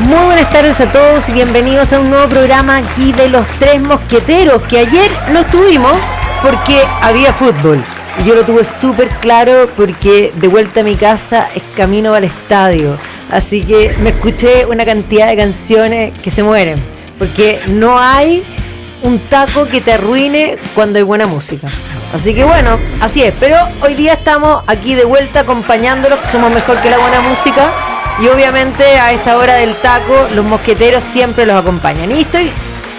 Muy buenas tardes a todos y bienvenidos a un nuevo programa aquí de Los Tres Mosqueteros, que ayer no estuvimos porque había fútbol. Y yo lo tuve súper claro porque de vuelta a mi casa es camino al estadio. Así que me escuché una cantidad de canciones que se mueren, porque no hay un taco que te arruine cuando hay buena música. Así que bueno, así es. Pero hoy día estamos aquí de vuelta acompañándolos, que somos mejor que la buena música. Y obviamente a esta hora del taco, los mosqueteros siempre los acompañan. Y estoy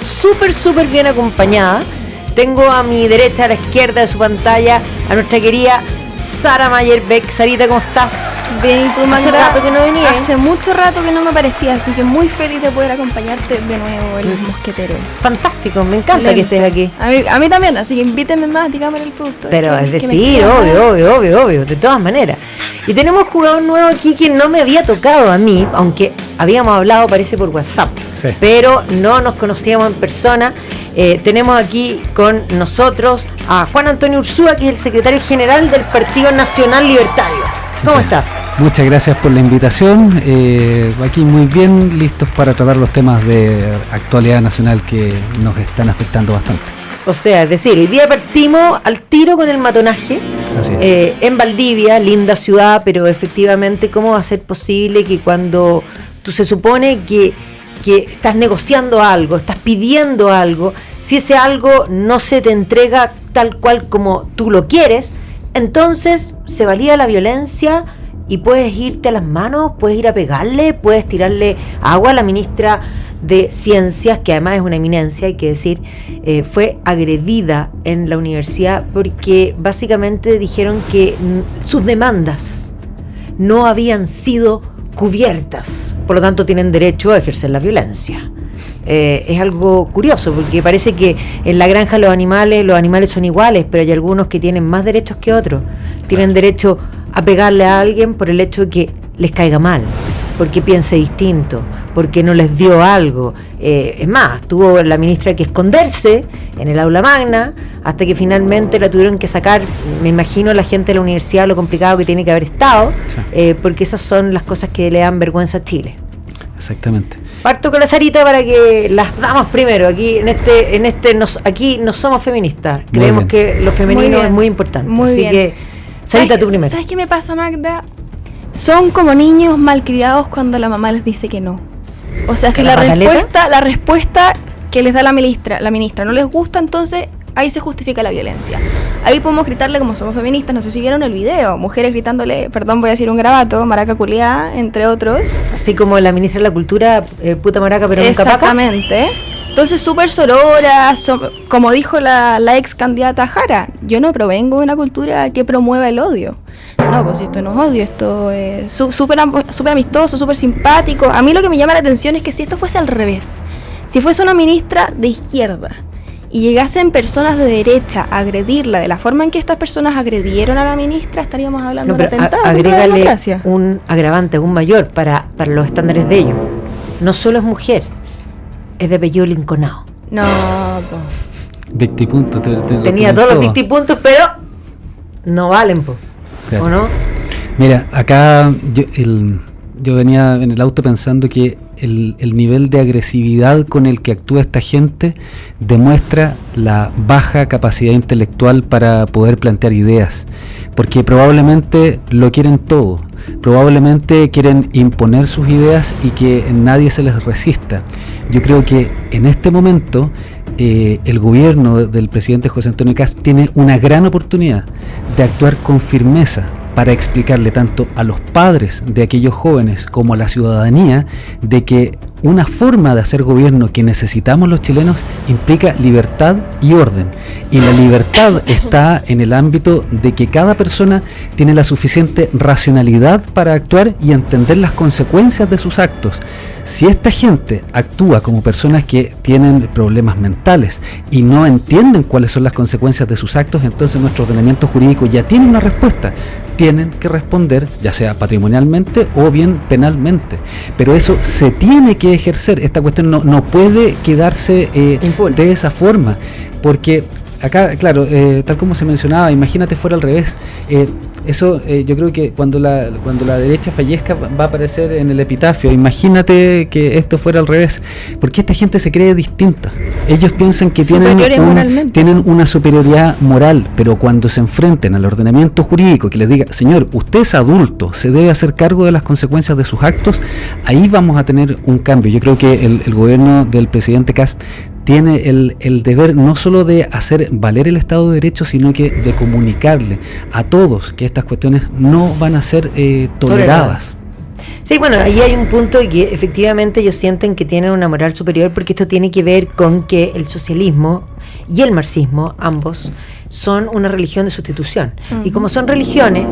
súper bien acompañada. Tengo a mi derecha, a la izquierda de su pantalla, a nuestra querida Sara Mayer-Beck. Sarita, ¿cómo estás? Bien, ¿y tú, Magda? Hace rato que no venía. Hace mucho rato que no me aparecía, así que muy feliz de poder acompañarte de nuevo en Los Mosqueteros. Fantástico, me encanta que estés aquí. A mí también, así que invítenme más, dígame el producto. Pero es decir, obvio, de todas maneras. Y tenemos jugador nuevo aquí que no me había tocado a mí, aunque habíamos hablado, parece, por WhatsApp. Sí. Pero no nos conocíamos en persona. Tenemos aquí con nosotros a Juan Antonio Ursúa, que es el secretario general del Partido Nacional Libertario. ¿Cómo estás? Muchas gracias por la invitación. Aquí muy bien, listos para tratar los temas de actualidad nacional que nos están afectando bastante. O sea, es decir, hoy día partimos al tiro con el matonaje. Así es. En Valdivia, linda ciudad, pero efectivamente, ¿cómo va a ser posible que cuando tú se supone que estás negociando algo, estás pidiendo algo, si ese algo no se te entrega tal cual como tú lo quieres, entonces se valida la violencia y puedes irte a las manos, puedes ir a pegarle, puedes tirarle agua a la ministra de Ciencias, que además es una eminencia, hay que decir, fue agredida en la universidad porque básicamente dijeron que sus demandas no habían sido cubiertas, por lo tanto tienen derecho a ejercer la violencia. Es algo curioso porque parece que en la granja los animales son iguales, pero hay algunos que tienen más derechos que otros. Tienen derecho a pegarle a alguien por el hecho de que les caiga mal, porque piense distinto, porque no les dio algo. Es más, tuvo la ministra que esconderse en el aula magna hasta que finalmente la tuvieron que sacar. Me imagino la gente de la universidad lo complicado que tiene que haber estado, porque esas son las cosas que le dan vergüenza a Chile. Exactamente. Parto con la Sarita para que las damas primero. Aquí aquí no somos feministas. Creemos que lo femenino es muy importante. Así que, Sarita, tú primero. ¿Sabes qué me pasa, Magda? Son como niños malcriados cuando la mamá les dice que no. O sea, si la respuesta que les da la ministra no les gusta, entonces ahí se justifica la violencia. Ahí podemos gritarle como somos feministas. No sé si vieron el video, mujeres gritándole, perdón, voy a decir un garabato, maraca culiá, entre otros. Así como la ministra de la Cultura, puta maraca, pero nunca paca. Exactamente. Entonces súper sororas, como dijo la ex candidata Jara, yo no provengo de una cultura que promueva el odio. No, pues esto no es odio, esto es súper amistoso, súper simpático. A mí lo que me llama la atención es que si esto fuese al revés, si fuese una ministra de izquierda y llegasen personas de derecha a agredirla de la forma en que estas personas agredieron a la ministra, estaríamos hablando de un atentado contra la democracia. Un agravante, un mayor para los estándares de ellos. No solo es mujer, es de apellido Linconao. No, pues. Victipuntos. Tenía todos los victipuntos, pero no valen, po. Claro. ¿O no? Mira, acá yo venía en el auto pensando que el nivel de agresividad con el que actúa esta gente demuestra la baja capacidad intelectual para poder plantear ideas, porque probablemente lo quieren todo, probablemente quieren imponer sus ideas y que nadie se les resista. Yo creo que en este momento el gobierno del presidente José Antonio Kast tiene una gran oportunidad de actuar con firmeza para explicarle tanto a los padres de aquellos jóvenes como a la ciudadanía de que una forma de hacer gobierno que necesitamos los chilenos implica libertad y orden. Y la libertad está en el ámbito de que cada persona tiene la suficiente racionalidad para actuar y entender las consecuencias de sus actos. Si esta gente actúa como personas que tienen problemas mentales y no entienden cuáles son las consecuencias de sus actos, entonces nuestro ordenamiento jurídico ya tiene una respuesta. Tienen que responder, ya sea patrimonialmente o bien penalmente. Pero eso se tiene que ejercer. Esta cuestión no puede quedarse de esa forma, porque acá, claro, tal como se mencionaba, imagínate fuera al revés. Yo creo que cuando la derecha fallezca va a aparecer en el epitafio. Imagínate que esto fuera al revés, porque esta gente se cree distinta. Ellos piensan que tienen una superioridad moral, pero cuando se enfrenten al ordenamiento jurídico que les diga, señor, usted es adulto, se debe hacer cargo de las consecuencias de sus actos, ahí vamos a tener un cambio. Yo creo que el gobierno del presidente Kast tiene el deber no solo de hacer valer el Estado de Derecho, sino que de comunicarle a todos que estas cuestiones no van a ser toleradas. Sí, bueno, ahí hay un punto y que efectivamente ellos sienten que tienen una moral superior, porque esto tiene que ver con que el socialismo y el marxismo, ambos, son una religión de sustitución. Y como son religiones,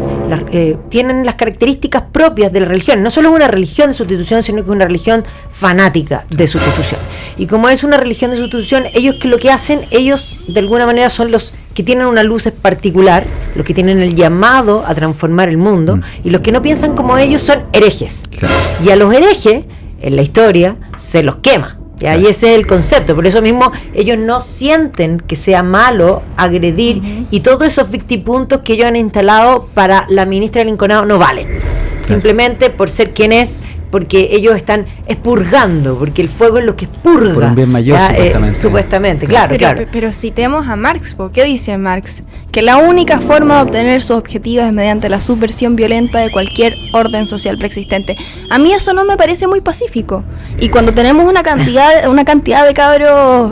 tienen las características propias de la religión. No solo es una religión de sustitución, sino que es una religión fanática de sustitución. Y como es una religión de sustitución, ellos de alguna manera son los que tienen una luz particular, los que tienen el llamado a transformar el mundo, y los que no piensan como ellos son herejes. Claro. Y a los herejes, en la historia, se los quema. Claro. Y ese es el concepto. Por eso mismo ellos no sienten que sea malo agredir, y todos esos victipuntos que ellos han instalado para la ministra Linconado no valen. Claro. Simplemente por ser quien es, porque ellos están expurgando, porque el fuego es lo que expurga. Por un bien mayor, supuestamente, claro. Pero citemos a Marx, ¿qué dice Marx? Que la única forma de obtener sus objetivos es mediante la subversión violenta de cualquier orden social preexistente. A mí eso no me parece muy pacífico. Y cuando tenemos una cantidad de cabros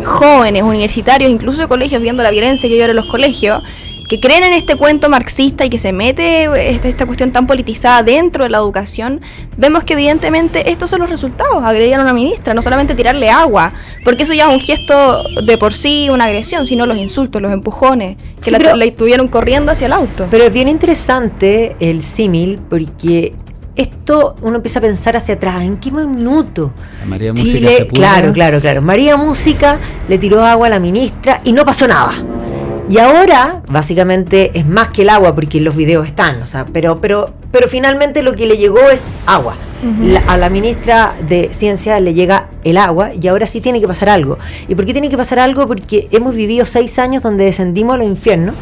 jóvenes, universitarios, incluso de colegios, viendo la violencia que hay ahora en los colegios, que creen en este cuento marxista y que se mete esta cuestión tan politizada dentro de la educación, vemos que evidentemente estos son los resultados: agredir a una ministra, no solamente tirarle agua, porque eso ya es un gesto de por sí, una agresión, sino los insultos, los empujones, que la estuvieron corriendo hacia el auto. Pero es bien interesante el símil, porque esto uno empieza a pensar hacia atrás. ¿En qué minuto María Chile? Claro. María Música le tiró agua a la ministra y no pasó nada. Y ahora, básicamente, es más que el agua, porque los videos están, pero finalmente lo que le llegó es agua. A la ministra de Ciencia le llega el agua, y ahora sí tiene que pasar algo. ¿Y por qué tiene que pasar algo? Porque hemos vivido 6 años donde descendimos a los infiernos,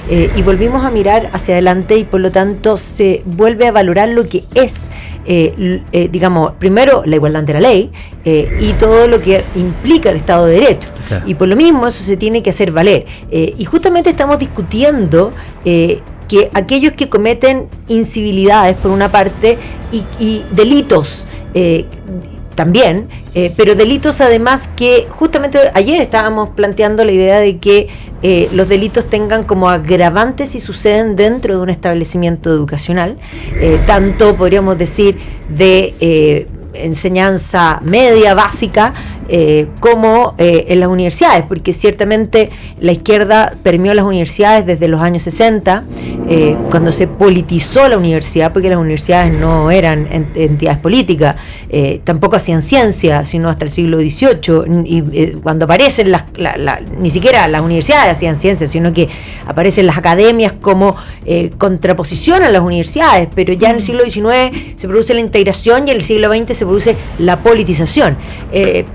y volvimos a mirar hacia adelante, y por lo tanto se vuelve a valorar lo que es, digamos, primero la igualdad ante la ley, y todo lo que implica el Estado de Derecho. Claro. Y por lo mismo eso se tiene que hacer valer. Y justamente estamos discutiendo que aquellos que cometen incivilidades por una parte y delitos también, pero delitos además que justamente ayer estábamos planteando la idea de que los delitos tengan como agravantes si suceden dentro de un establecimiento educacional, tanto podríamos decir de enseñanza media, básica, como en las universidades, porque ciertamente la izquierda permeó las universidades desde los años 60, cuando se politizó la universidad, porque las universidades no eran entidades políticas, tampoco hacían ciencia, sino hasta el siglo XVIII, y cuando aparecen ni siquiera las universidades hacían ciencia, sino que aparecen las academias como contraposición a las universidades, pero ya en el siglo XIX se produce la integración, y en el siglo XX se produce la politización.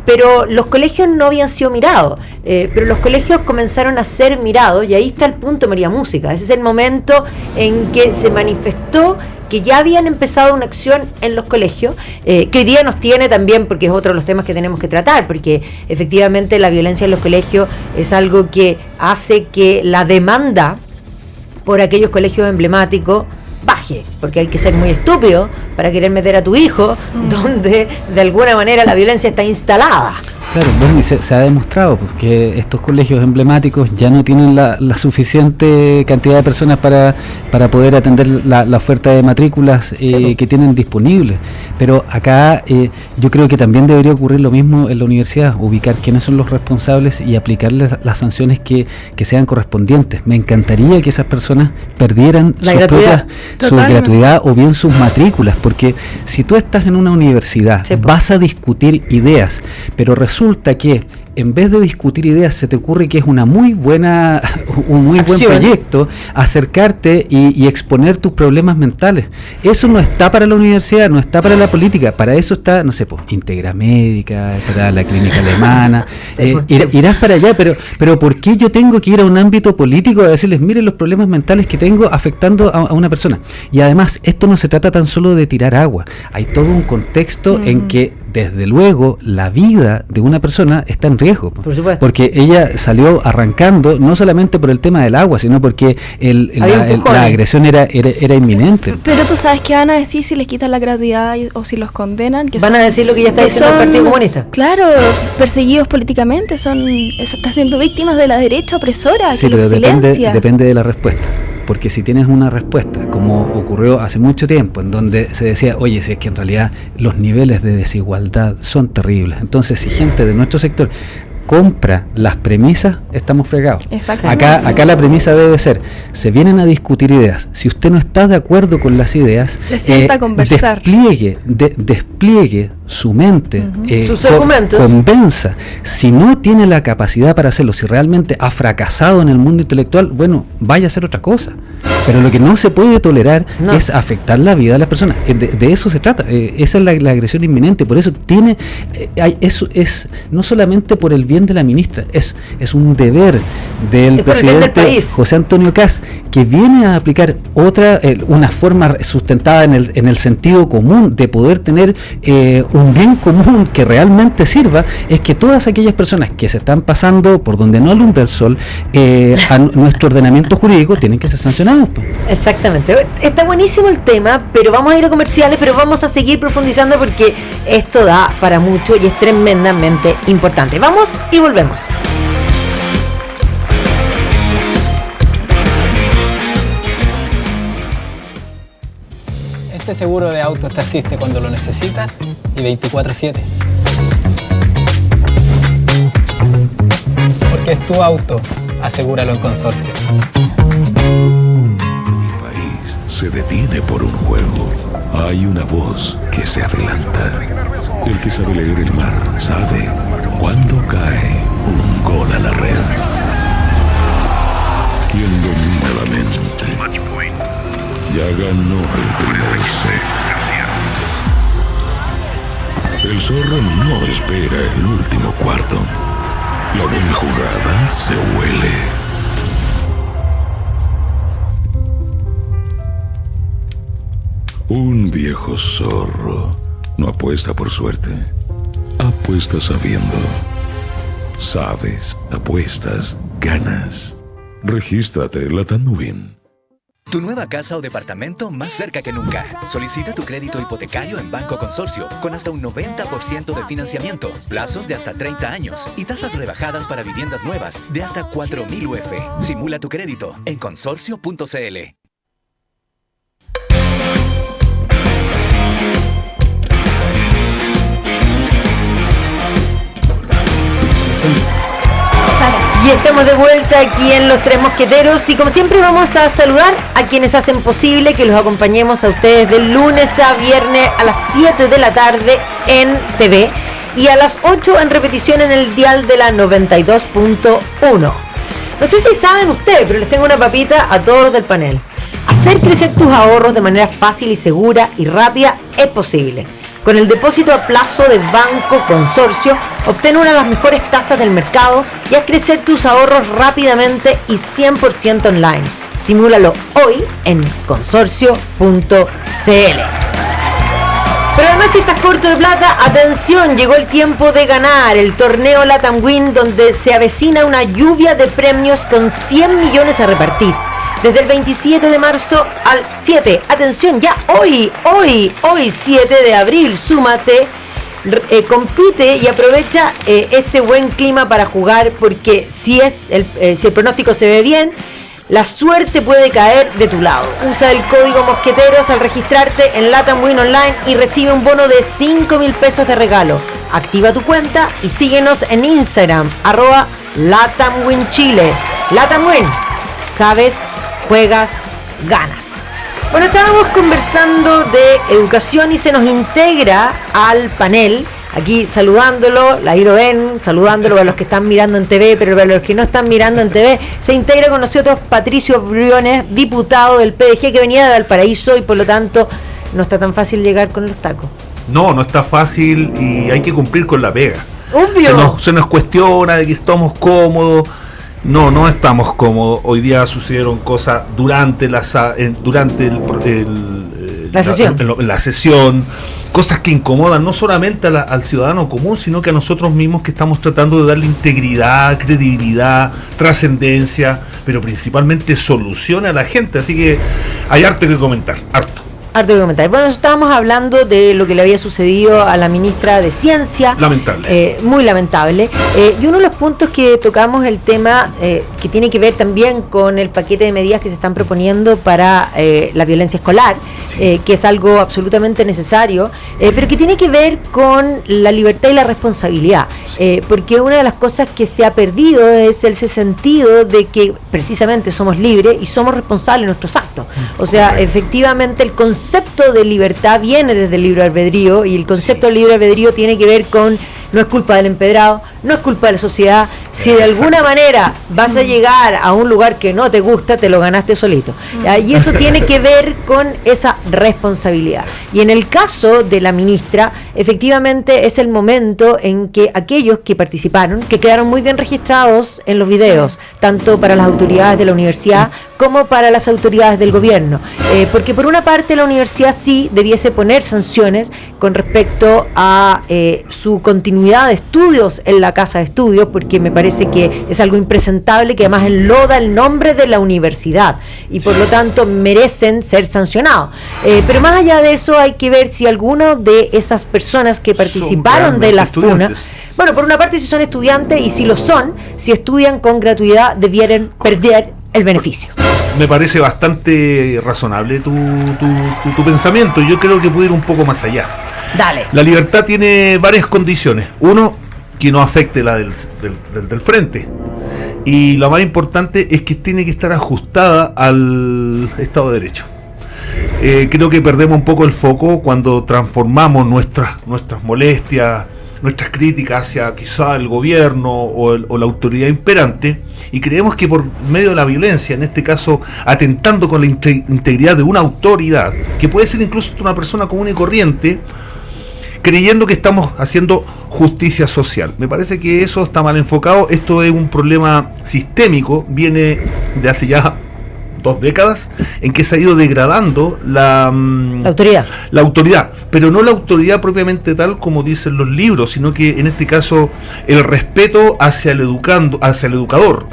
Pero los colegios no habían sido mirados, pero los colegios comenzaron a ser mirados, y ahí está el punto María Música. Ese es el momento en que se manifestó que ya habían empezado una acción en los colegios, que hoy día nos tiene también, porque es otro de los temas que tenemos que tratar, porque efectivamente la violencia en los colegios es algo que hace que la demanda por aquellos colegios emblemáticos baje, porque hay que ser muy estúpido para querer meter a tu hijo donde de alguna manera la violencia está instalada. Claro, bueno, y se ha demostrado que estos colegios emblemáticos ya no tienen la suficiente cantidad de personas para poder atender la oferta de matrículas que tienen disponibles. Pero acá yo creo que también debería ocurrir lo mismo en la universidad, ubicar quiénes son los responsables y aplicarles las sanciones que sean correspondientes. Me encantaría que esas personas perdieran su gratuidad o bien sus matrículas, porque si tú estás en una universidad vas a discutir ideas, pero resulta que en vez de discutir ideas, se te ocurre que es un muy buen proyecto acercarte y exponer tus problemas mentales. Eso no está para la universidad, no está para la política, para eso está, no sé, pues, Integra Médica, para la clínica alemana, irás para allá, pero ¿por qué yo tengo que ir a un ámbito político a decirles, miren los problemas mentales que tengo afectando a una persona? Y además, esto no se trata tan solo de tirar agua, hay todo un contexto en que desde luego la vida de una persona está en riesgo, por supuesto, porque ella salió arrancando no solamente por el tema del agua, sino porque la agresión era inminente. Pero tú sabes qué van a decir si les quitan la gratuidad o si los condenan, que van a decir lo que ya está diciendo el Partido Comunista. Claro, perseguidos políticamente, están siendo víctimas de la derecha opresora, sí, que los silencia. Depende de la respuesta. Porque si tienes una respuesta, como ocurrió hace mucho tiempo, en donde se decía, oye, si es que en realidad los niveles de desigualdad son terribles, entonces si gente de nuestro sector compra las premisas, estamos fregados. Acá la premisa debe ser, se vienen a discutir ideas, si usted no está de acuerdo con las ideas, se sienta a conversar, despliegue su mente, sus argumentos, convenza. Si no tiene la capacidad para hacerlo, si realmente ha fracasado en el mundo intelectual, bueno, vaya a hacer otra cosa. Pero lo que no se puede tolerar es afectar la vida de las personas. De eso se trata. Esa es la agresión inminente. Por eso eso es no solamente por el bien de la ministra, es un deber del presidente José Antonio Kast, que viene a aplicar una forma sustentada en el sentido común de poder tener un bien común que realmente sirva. Es que todas aquellas personas que se están pasando por donde no alumbra el sol a nuestro ordenamiento jurídico tienen que ser sancionados. Exactamente. Está buenísimo el tema, pero vamos a ir a comerciales, pero vamos a seguir profundizando porque esto da para mucho y es tremendamente importante. Vamos y volvemos. Este seguro de auto te asiste cuando lo necesitas y 24/7. Porque es tu auto, asegúralo en Consorcio. Se detiene por un juego. Hay una voz que se adelanta. El que sabe leer el mar sabe cuándo cae un gol a la red. Quien domina la mente ya ganó el primer set. El zorro no espera el último cuarto. La buena jugada se huele. Un viejo zorro no apuesta por suerte, apuesta sabiendo. Sabes, apuestas, ganas. Regístrate en Latam Win. Tu nueva casa o departamento más cerca que nunca. Solicita tu crédito hipotecario en Banco Consorcio con hasta un 90% de financiamiento, plazos de hasta 30 años y tasas rebajadas para viviendas nuevas de hasta 4.000 UF. Simula tu crédito en consorcio.cl. Y estamos de vuelta aquí en Los Tres Mosqueteros y como siempre vamos a saludar a quienes hacen posible que los acompañemos a ustedes de lunes a viernes a las 7 de la tarde en TV y a las 8 en repetición en el dial de la 92.1. No sé si saben ustedes, pero les tengo una papita a todos los del panel. Hacer crecer tus ahorros de manera fácil y segura y rápida es posible. Con el depósito a plazo de Banco Consorcio, obtén una de las mejores tasas del mercado y haz crecer tus ahorros rápidamente y 100% online. Simúlalo hoy en consorcio.cl. Pero además, si estás corto de plata, atención, llegó el tiempo de ganar el torneo Latam Win, donde se avecina una lluvia de premios con 100 millones a repartir. Desde el 27 de marzo al 7, atención, ya hoy 7 de abril, súmate, compite y aprovecha este buen clima para jugar, porque si el pronóstico se ve bien, la suerte puede caer de tu lado. Usa el código Mosqueteros al registrarte en Latam Win Online y recibe un bono de 5.000 pesos de regalo. Activa tu cuenta y síguenos en Instagram, @LatamWinChile. Latam Win, ¿sabes? Juegas, ganas. Bueno, estábamos conversando de educación y se nos integra al panel aquí saludándolo, ahí lo ven, saludándolo a los que están mirando en TV, pero para los que no están mirando en TV, se integra con nosotros Patricio Briones, diputado del PDG que venía de Valparaíso y por lo tanto no está tan fácil llegar con los tacos. No está fácil y hay que cumplir con la pega. Obvio. Se nos cuestiona de que estamos cómodos. No estamos cómodos. Hoy día sucedieron cosas durante la sesión, cosas que incomodan no solamente al ciudadano común, sino que a nosotros mismos que estamos tratando de darle integridad, credibilidad, trascendencia, pero principalmente solución a la gente. Así que hay harto que comentar, harto que comentar. Bueno, estábamos hablando de lo que le había sucedido a la ministra de Ciencia. Lamentable. Muy lamentable. Y uno de los puntos que tocamos el tema que tiene que ver también con el paquete de medidas que se están proponiendo para la violencia escolar, sí. Que es algo absolutamente necesario, pero que tiene que ver con la libertad y la responsabilidad. Sí. Porque una de las cosas que se ha perdido es ese sentido de que precisamente somos libres y somos responsables de nuestros actos. O sea, efectivamente el concepto de libertad viene desde el libre albedrío y el concepto del libre albedrío tiene que ver con no es culpa del empedrado, no es culpa de la sociedad. Si de alguna manera vas a llegar a un lugar que no te gusta, te lo ganaste solito. Y eso tiene que ver con esa responsabilidad. Y en el caso de la ministra, efectivamente es el momento en que aquellos que participaron, que quedaron muy bien registrados en los videos, tanto para las autoridades de la universidad como para las autoridades del gobierno. Porque por una parte la universidad sí debiese poner sanciones con respecto a su continuidad de estudios en la casa de estudios, porque me parece que es algo impresentable que además enloda el nombre de la universidad y por lo tanto merecen ser sancionados. Pero más allá de eso hay que ver si alguno de esas personas que participaron de la FUNA, bueno, por una parte si son estudiantes y si lo son, si estudian con gratuidad debieran perder el beneficio. Me parece bastante razonable tu pensamiento. Yo creo que puede ir un poco más allá. Dale. La libertad tiene varias condiciones. Uno, que no afecte la del frente. Y lo más importante es que tiene que estar ajustada al Estado de Derecho. Creo que perdemos un poco el foco cuando transformamos nuestras molestias, nuestras críticas hacia quizá el gobierno o la autoridad imperante, y creemos que por medio de la violencia, en este caso atentando con la integridad de una autoridad, que puede ser incluso una persona común y corriente, creyendo que estamos haciendo justicia social. Me parece que eso está mal enfocado. Esto es un problema sistémico, viene de hace ya 2 décadas, en que se ha ido degradando la autoridad, pero no la autoridad propiamente tal como dicen los libros, sino que en este caso el respeto hacia el educador,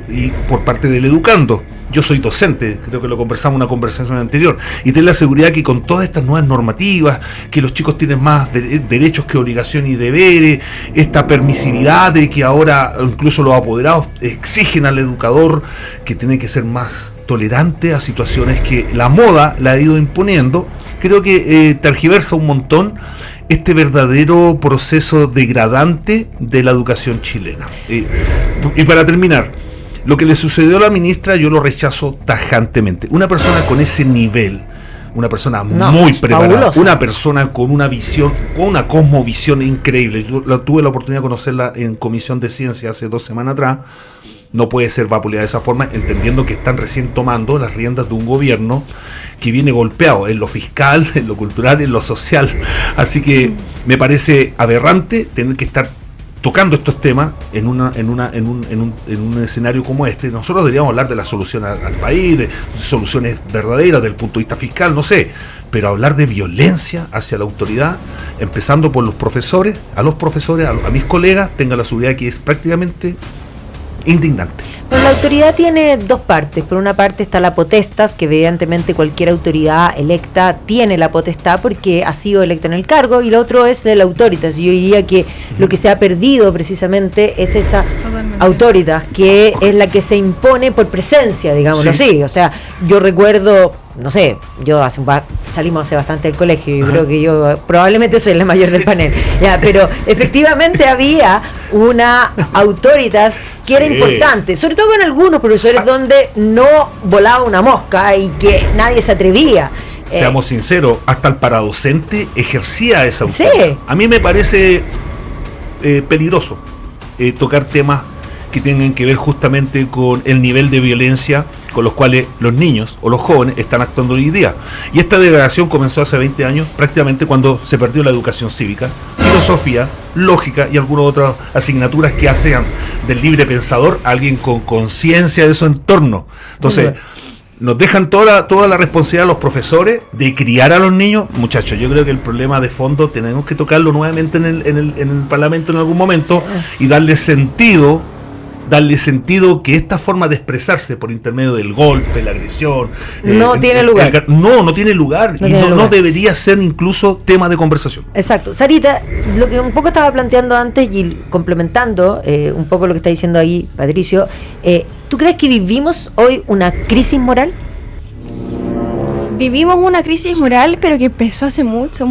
y por parte del educando. Yo soy docente, creo que lo conversamos en una conversación anterior, y tengo la seguridad que con todas estas nuevas normativas, que los chicos tienen más derechos que obligaciones y deberes, esta permisividad de que ahora incluso los apoderados exigen al educador que tiene que ser más tolerante a situaciones que la moda la ha ido imponiendo, creo que tergiversa un montón este verdadero proceso degradante de la educación chilena. Y para terminar, lo que le sucedió a la ministra yo lo rechazo tajantemente. Una persona con ese nivel, una persona muy preparada, fabulosa. Una persona con una visión, con una cosmovisión increíble. Yo tuve la oportunidad de conocerla en Comisión de Ciencia hace 2 semanas atrás. No puede ser vapuleada de esa forma, entendiendo que están recién tomando las riendas de un gobierno que viene golpeado en lo fiscal, en lo cultural, en lo social. Así que me parece aberrante tener que estar tocando estos temas en un escenario como este. Nosotros deberíamos hablar de la solución al país, de soluciones verdaderas del punto de vista fiscal, no sé, pero hablar de violencia hacia la autoridad, empezando por los profesores, a mis colegas, tenga la seguridad que es prácticamente indignante. Pues la autoridad tiene 2 partes. Por una parte está la potestas, que evidentemente cualquier autoridad electa tiene la potestad porque ha sido electa en el cargo, y lo otro es el autoritas. Yo diría que lo que se ha perdido precisamente es esa autoritas, que es la que se impone por presencia, digámoslo así. O sea, yo recuerdo, no sé, salimos hace bastante del colegio, yo creo que yo probablemente soy la mayor del panel, pero efectivamente había una autoritas que era importante, sobre todo con algunos profesores donde no volaba una mosca y que nadie se atrevía. Seamos sinceros, hasta el paradocente ejercía esa autoridad. Sí. A mí me parece peligroso tocar temas que tengan que ver justamente con el nivel de violencia con los cuales los niños o los jóvenes están actuando hoy día. Y esta degradación comenzó hace 20 años, prácticamente cuando se perdió la educación cívica, filosofía, lógica y algunas otras asignaturas que hacen del libre pensador a alguien con conciencia de su entorno. Entonces, nos dejan toda la responsabilidad a los profesores de criar a los niños. Muchachos, yo creo que el problema de fondo tenemos que tocarlo nuevamente en el Parlamento en algún momento y darle sentido que esta forma de expresarse por intermedio del golpe, la agresión no tiene lugar. No tiene lugar y no debería ser incluso tema de conversación. Exacto. Sarita, lo que un poco estaba planteando antes y complementando un poco lo que está diciendo ahí Patricio, ¿tú crees que vivimos hoy una crisis moral? Vivimos una crisis moral, pero que empezó hace mucho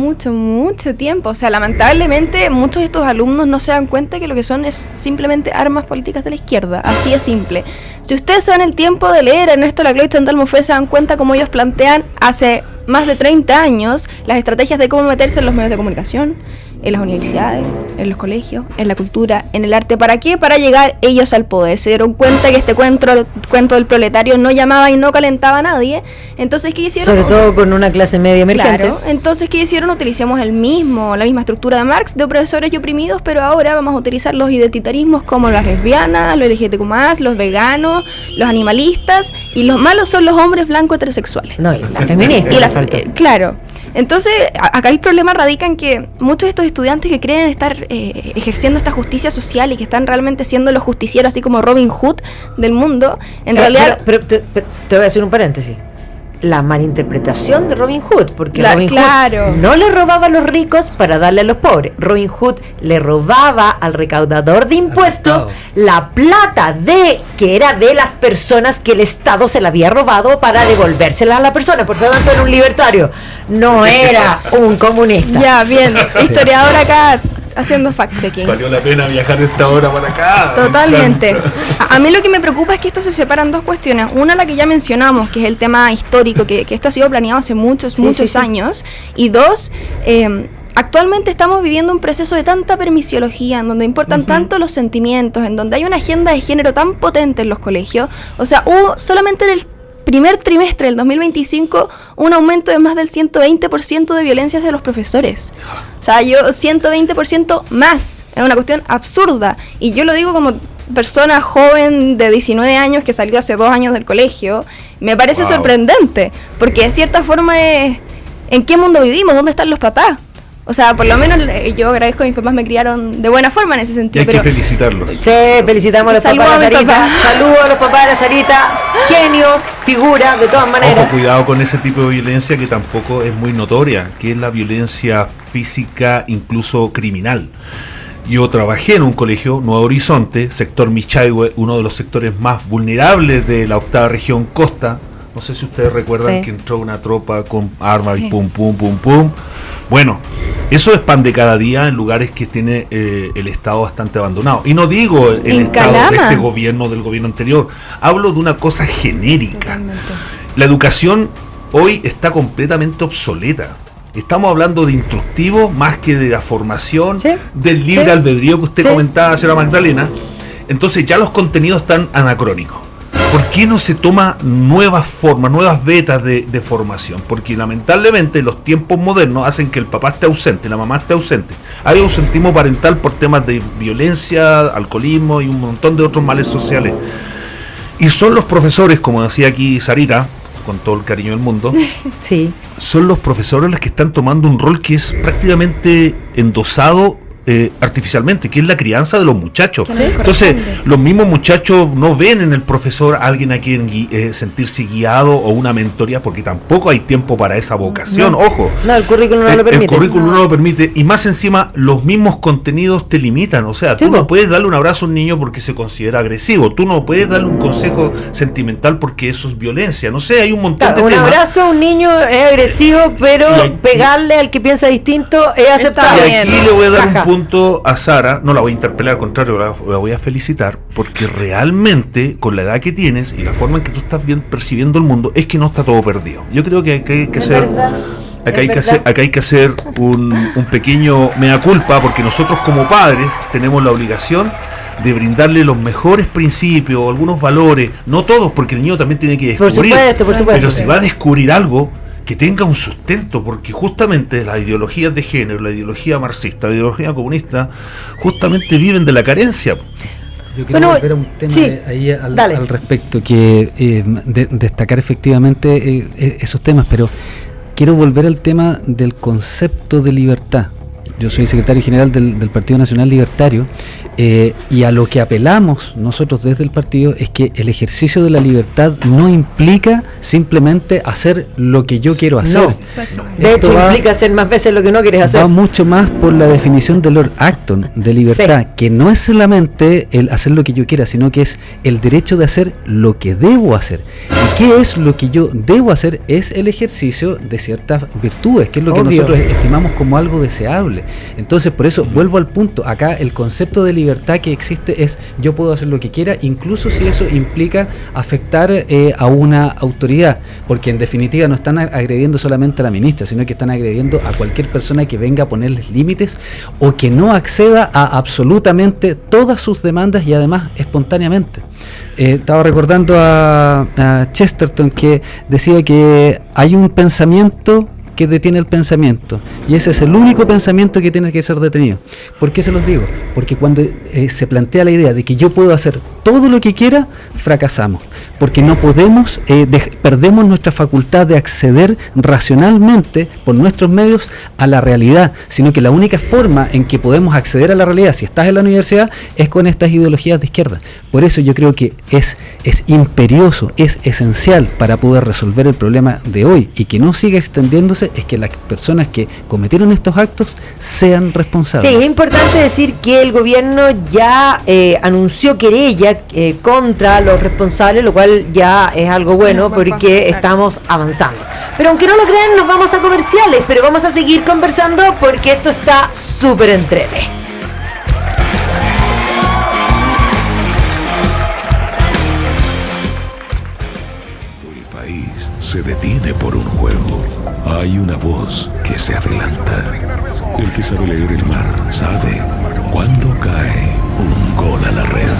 tiempo. O sea, lamentablemente muchos de estos alumnos no se dan cuenta que lo que son es simplemente armas políticas de la izquierda. Así es simple. Si ustedes se dan el tiempo de leer a Ernesto Laclau y Chantal Mouffe, se dan cuenta cómo ellos plantean hace más de 30 años las estrategias de cómo meterse en los medios de comunicación, en las universidades, en los colegios, en la cultura, en el arte. ¿Para qué? Para llegar ellos al poder. Se dieron cuenta que este cuento del proletario no llamaba y no calentaba a nadie. Entonces, ¿qué hicieron? Sobre todo con una clase media emergente. Claro. Entonces, ¿qué hicieron? Utilizamos la misma estructura de Marx, de opresores y oprimidos, pero ahora vamos a utilizar los identitarismos como las lesbianas, los LGBTQ+, los veganos, los animalistas, y los malos son los hombres blancos heterosexuales. No, y las feministas. Claro. Entonces, acá el problema radica en que muchos de estos estudiantes que creen estar ejerciendo esta justicia social y que están realmente siendo los justicieros, así como Robin Hood del mundo, en realidad... Pero te voy a hacer un paréntesis. La malinterpretación de Robin Hood, porque Robin Hood no le robaba a los ricos para darle a los pobres. Robin Hood le robaba al recaudador de impuestos la plata que era de las personas que el Estado se la había robado para devolvérsela a la persona. Por lo tanto, era un libertario, no era un comunista. Ya, bien, historiador acá haciendo fact-checking. Valió la pena viajar de esta hora para acá. Totalmente. A mí lo que me preocupa es que esto se separa en dos cuestiones. Una, la que ya mencionamos, que es el tema histórico, que esto ha sido planeado hace muchos años. Y dos, actualmente estamos viviendo un proceso de tanta permisiología, en donde importan tanto los sentimientos, en donde hay una agenda de género tan potente en los colegios. O sea, hubo solamente en el primer trimestre del 2025 un aumento de más del 120% de violencia hacia los profesores. O sea, 120% más. Es una cuestión absurda. Y yo lo digo como persona joven de 19 años que salió hace 2 años del colegio. Me parece sorprendente, porque de cierta forma es... ¿En qué mundo vivimos? ¿Dónde están los papás? O sea, por lo menos yo agradezco que mis papás me criaron de buena forma en ese sentido. Y hay que felicitarlos. Sí, felicitamos a los papás de la Sarita. Saludos a los papás de la Sarita. Genios, figuras, de todas maneras. Ojo, cuidado con ese tipo de violencia que tampoco es muy notoria, que es la violencia física, incluso criminal. Yo trabajé en un colegio, Nuevo Horizonte, sector Michaihue, uno de los sectores más vulnerables de la 8ª región costa. No sé si ustedes recuerdan que entró una tropa con armas y pum. Bueno, eso es pan de cada día en lugares que tiene el Estado bastante abandonado. Y no digo el Estado de este gobierno, del gobierno anterior. Hablo de una cosa genérica. Totalmente. La educación hoy está completamente obsoleta. Estamos hablando de instructivo más que de la formación, del libre albedrío que usted comentaba, señora Magdalena. Entonces ya los contenidos están anacrónicos. ¿Por qué no se toma nuevas formas, nuevas vetas de formación? Porque lamentablemente los tiempos modernos hacen que el papá esté ausente, la mamá esté ausente. Hay ausentismo parental por temas de violencia, alcoholismo y un montón de otros males sociales. Y son los profesores, como decía aquí Sarita, con todo el cariño del mundo, son los profesores los que están tomando un rol que es prácticamente endosado artificialmente, que es la crianza de los muchachos. Entonces, los mismos muchachos no ven en el profesor a alguien a quien sentirse guiado o una mentoría, porque tampoco hay tiempo para esa vocación. Ojo, el currículum no lo permite. El currículum no lo permite, y más encima los mismos contenidos te limitan. O sea, tú no puedes darle un abrazo a un niño porque se considera agresivo, tú no puedes darle un consejo sentimental porque eso es violencia. No sé, hay un montón de temas. Un abrazo a un niño es agresivo, pero pegarle al que piensa distinto es aceptable. Y aquí le voy a dar un punto a Sara, no la voy a interpelar, al contrario, la voy a felicitar, porque realmente con la edad que tienes y la forma en que tú estás bien percibiendo el mundo, es que no está todo perdido. Yo creo que hay que ser Acá hay que hacer un pequeño mea culpa, porque nosotros como padres tenemos la obligación de brindarle los mejores principios, algunos valores, no todos, porque el niño también tiene que descubrir. Por supuesto. Pero si va a descubrir algo, que tenga un sustento, porque justamente las ideologías de género, la ideología marxista, la ideología comunista, justamente viven de la carencia. Yo quiero volver a un tema ahí al respecto, que destacar efectivamente esos temas, pero quiero volver al tema del concepto de libertad. Yo soy secretario general del Partido Nacional Libertario, y a lo que apelamos nosotros desde el partido es que el ejercicio de la libertad no implica simplemente hacer lo que yo quiero hacer. No. De hecho, implica hacer más veces lo que no quieres hacer. Va mucho más por la definición de Lord Acton de libertad, que no es solamente el hacer lo que yo quiera, sino que es el derecho de hacer lo que debo hacer. ¿Y qué es lo que yo debo hacer? Es el ejercicio de ciertas virtudes, que es lo que nosotros estimamos como algo deseable. Entonces, por eso vuelvo al punto. Acá el concepto de libertad que existe es: yo puedo hacer lo que quiera, incluso si eso implica afectar a una autoridad, porque en definitiva no están agrediendo solamente a la ministra, sino que están agrediendo a cualquier persona que venga a ponerles límites o que no acceda a absolutamente todas sus demandas, y además espontáneamente. Estaba recordando a Chesterton, que decía que hay un pensamiento que detiene el pensamiento, y ese es el único pensamiento que tiene que ser detenido. ¿Por qué se los digo? Porque cuando se plantea la idea de que yo puedo hacer todo lo que quiera, fracasamos, porque no podemos, perdemos nuestra facultad de acceder racionalmente por nuestros medios a la realidad, sino que la única forma en que podemos acceder a la realidad, si estás en la universidad, es con estas ideologías de izquierda. Por eso yo creo que es imperioso, es esencial para poder resolver el problema de hoy y que no siga extendiéndose, es que las personas que cometieron estos actos sean responsables. Sí, es importante decir que el gobierno ya anunció querella contra los responsables, lo cual ya es algo bueno porque estamos avanzando. Pero aunque no lo crean, nos vamos a comerciales, pero vamos a seguir conversando porque esto está súper entrete. El país se detiene por un juego. Hay una voz que se adelanta. El que sabe leer el mar sabe cuándo cae un gol a la red.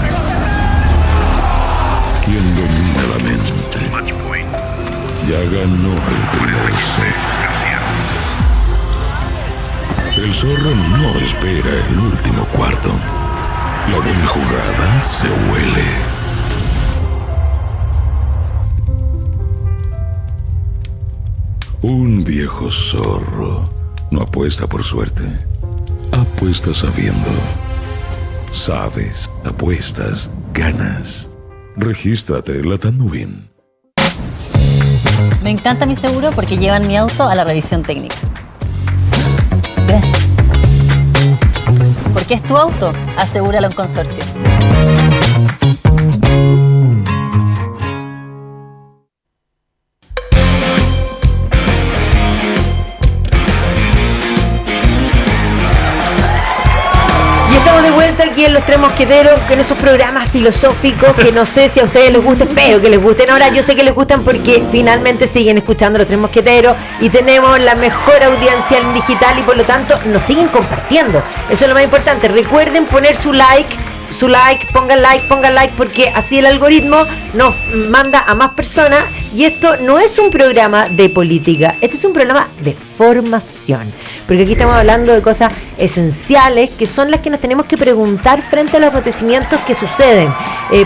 Quien domina la mente ya ganó el primer set. El zorro no espera el último cuarto. La buena jugada se huele. Un viejo zorro no apuesta por suerte, apuesta sabiendo. Sabes, apuestas, ganas. Regístrate, Latanduvin. Me encanta mi seguro porque llevan mi auto a la revisión técnica. Gracias. Porque es tu auto, asegúralo en Consorcio. Estamos de vuelta aquí en Los Tres Mosqueteros con esos programas filosóficos que no sé si a ustedes les gusten, pero que les gusten. Ahora yo sé que les gustan porque finalmente siguen escuchando Los Tres Mosqueteros y tenemos la mejor audiencia en digital y por lo tanto nos siguen compartiendo. Eso es lo más importante. Recuerden poner su like, pongan like, porque así el algoritmo nos manda a más personas. Y esto no es un programa de política, esto es un programa de formación, porque aquí estamos hablando de cosas esenciales que son las que nos tenemos que preguntar frente a los acontecimientos que suceden,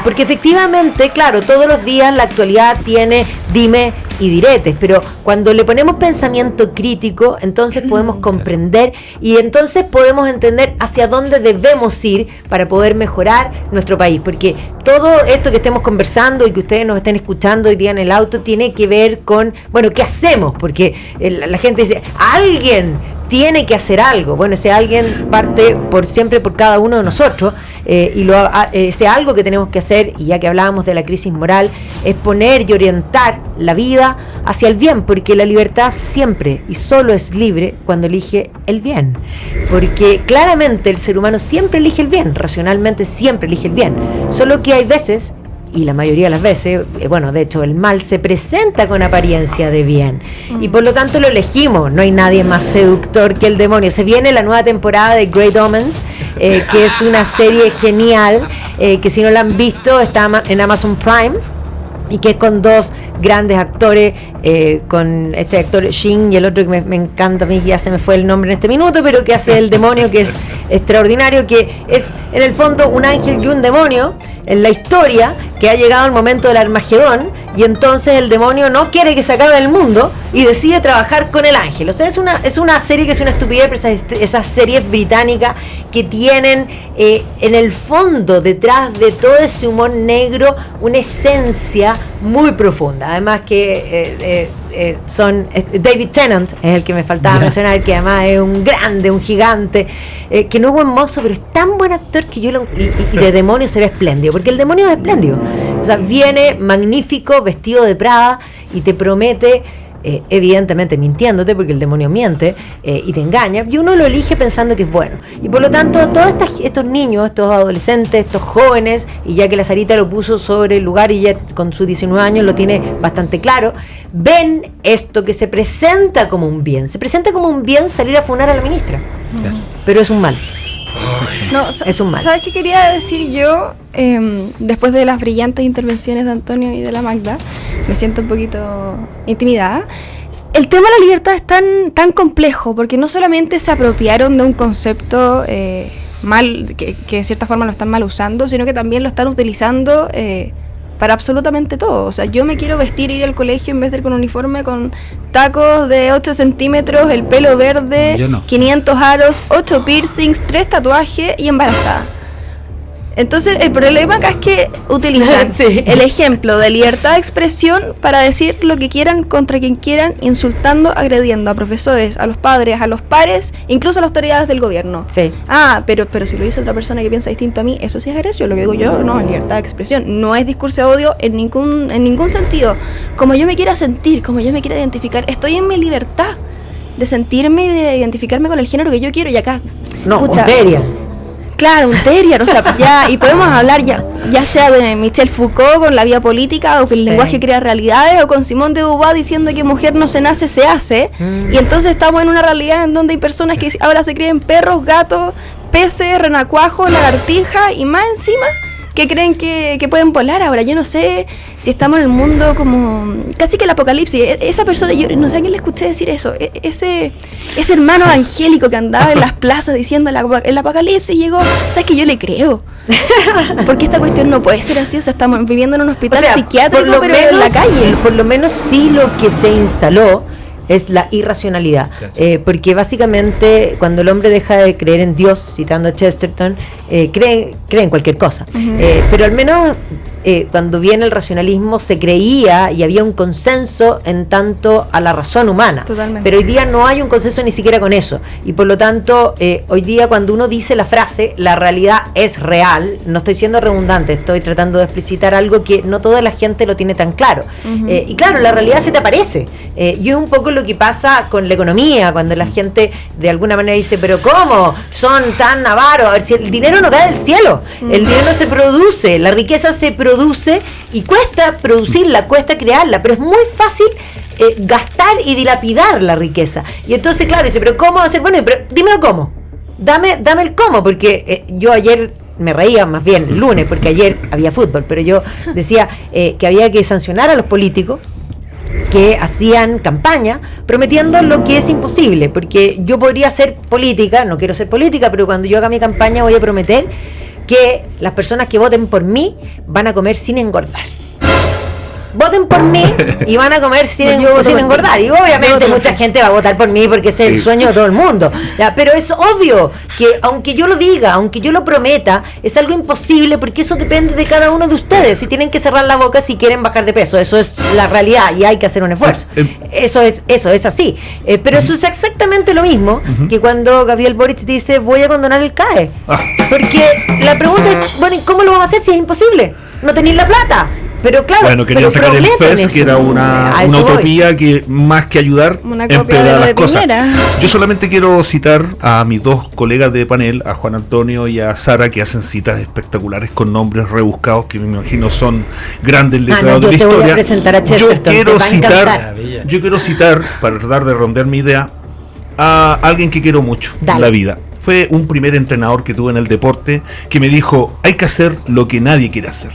porque efectivamente, claro, todos los días la actualidad tiene dime y diretes, pero cuando le ponemos pensamiento crítico, entonces podemos comprender y entonces podemos entender hacia dónde debemos ir para poder mejorar nuestro país, porque todo esto que estemos conversando y que ustedes nos estén escuchando hoy día en el auto tiene que ver con, bueno, ¿qué hacemos? Porque la gente dice, alguien tiene que hacer algo. Bueno, ese alguien parte por siempre por cada uno de nosotros, y ese algo que tenemos que hacer, y ya que hablábamos de la crisis moral, es poner y orientar la vida hacia el bien, porque la libertad siempre y solo es libre cuando elige el bien, porque claramente el ser humano siempre elige el bien, racionalmente siempre elige el bien, solo que hay veces y la mayoría de las veces, bueno, de hecho el mal se presenta con apariencia de bien, y por lo tanto lo elegimos. No hay nadie más seductor que el demonio. Se viene la nueva temporada de Great Omens, que es una serie genial, que si no la han visto está en Amazon Prime, y que es con dos grandes actores, con este actor Shin y el otro que me encanta a mí, ya se me fue el nombre en este minuto, pero que hace el demonio, que es extraordinario, que es en el fondo un ángel y un demonio en la historia, que ha llegado el momento del Armagedón, y entonces el demonio no quiere que se acabe el mundo y decide trabajar con el ángel. O sea, es una serie que es una estupidez, pero esas series británicas que tienen en el fondo, detrás de todo ese humor negro, una esencia muy profunda. Además que son David Tennant, es el que me faltaba mencionar, que además es un grande, un gigante, que no es buen mozo, pero es tan buen actor que y de demonio se ve espléndido, porque el demonio es espléndido. O sea, viene magnífico, vestido de Prada, y te promete, evidentemente mintiéndote, porque el demonio miente y te engaña, y uno lo elige pensando que es bueno. Y por lo tanto, todos estos niños, estos adolescentes, estos jóvenes, y ya que la Sarita lo puso sobre el lugar y ya con sus 19 años lo tiene bastante claro, ven esto que se presenta como un bien. Se presenta como un bien salir a funar a la ministra, pero es un mal. No, es un mal. ¿Sabes qué quería decir yo? Después de las brillantes intervenciones de Antonio y de la Magda, me siento un poquito intimidada. El tema de la libertad es tan complejo, porque no solamente se apropiaron de un concepto mal, que de cierta forma lo están mal usando, sino que también lo están utilizando para absolutamente todo. O sea, yo me quiero vestir e ir al colegio en vez de ir con uniforme, con tacos de 8 centímetros, el pelo verde, no. 500 aros, 8 piercings, 3 tatuajes y embarazada. Entonces, el problema acá es que utilizan el ejemplo de libertad de expresión para decir lo que quieran contra quien quieran, insultando, agrediendo a profesores, a los padres, a los pares, incluso a las autoridades del gobierno. Sí. Pero si lo dice otra persona que piensa distinto a mí, eso sí es agresión. Lo que digo yo, no, es libertad de expresión. No es discurso de odio en ningún sentido. Como yo me quiera sentir, como yo me quiera identificar, estoy en mi libertad de sentirme y de identificarme con el género que yo quiero, y acá... No, Uteria. Claro, un terrier, o sea, ya, y podemos hablar ya sea de Michel Foucault con la vía política, o que el lenguaje crea realidades, o con Simone de Beauvoir diciendo que mujer no se nace, se hace, y entonces estamos en una realidad en donde hay personas que ahora se creen perros, gatos, peces, renacuajos, lagartijas, y más encima que creen que pueden volar. Ahora yo no sé si estamos en el mundo como casi que el apocalipsis. Esa persona, yo no sé a quién le escuché decir eso, ese hermano angélico que andaba en las plazas diciendo el apocalipsis llegó. ¿Sabes que yo le creo? Porque esta cuestión no puede ser así. O sea, estamos viviendo en un hospital psiquiátrico, pero menos, en la calle. Por lo menos sí lo que se instaló es la irracionalidad, porque básicamente cuando el hombre deja de creer en Dios, citando a Chesterton, cree en cualquier cosa, pero al menos cuando viene el racionalismo se creía y había un consenso en tanto a la razón humana. Totalmente. Pero hoy día no hay un consenso ni siquiera con eso, y por lo tanto hoy día cuando uno dice la frase la realidad es real, no estoy siendo redundante, estoy tratando de explicitar algo que no toda la gente lo tiene tan claro. Y claro, la realidad se te aparece, y es un poco lo que pasa con la economía, cuando la gente de alguna manera dice, pero ¿cómo? Son tan avaros. A ver, si el dinero no cae del cielo, el dinero se produce, la riqueza se produce y cuesta producirla, cuesta crearla, pero es muy fácil gastar y dilapidar la riqueza. Y entonces, claro, dice, pero ¿cómo hacer? Bueno, pero dímelo cómo, dame el cómo, porque yo ayer me reía, más bien el lunes, porque ayer había fútbol, pero yo decía que había que sancionar a los políticos que hacían campaña prometiendo lo que es imposible, porque yo podría hacer política, no quiero ser política, pero cuando yo haga mi campaña voy a prometer que las personas que voten por mí van a comer sin engordar. Voten por mí y van a comer sin engordar. Y obviamente mucha gente va a votar por mí porque ese es el sueño de todo el mundo, ¿ya? Pero es obvio que aunque yo lo diga, aunque yo lo prometa, es algo imposible, porque eso depende de cada uno de ustedes. Si tienen que cerrar la boca si quieren bajar de peso, eso es la realidad y hay que hacer un esfuerzo. Eso es así. Pero eso es exactamente lo mismo que cuando Gabriel Boric dice voy a condonar el CAE. Porque la pregunta es, bueno, ¿y cómo lo vamos a hacer si es imposible? No tenéis la plata. Pero claro, bueno, querían pero sacar el prometen FES, que eso. era A una eso voy. utopía que más que ayudar Una copia empeora de lo las de cosas. Piñera. Yo solamente quiero citar a mis dos colegas de panel, a Juan Antonio y a Sara, que hacen citas espectaculares con nombres rebuscados que me imagino son grandes letrados yo de la te voy a historia. presentar a Chesterton, te va a encantar. Yo quiero citar, para tratar de redondear mi idea, a alguien que quiero mucho Dale. en la vida. Fue un primer entrenador que tuve en el deporte que me dijo, hay que hacer lo que nadie quiere hacer.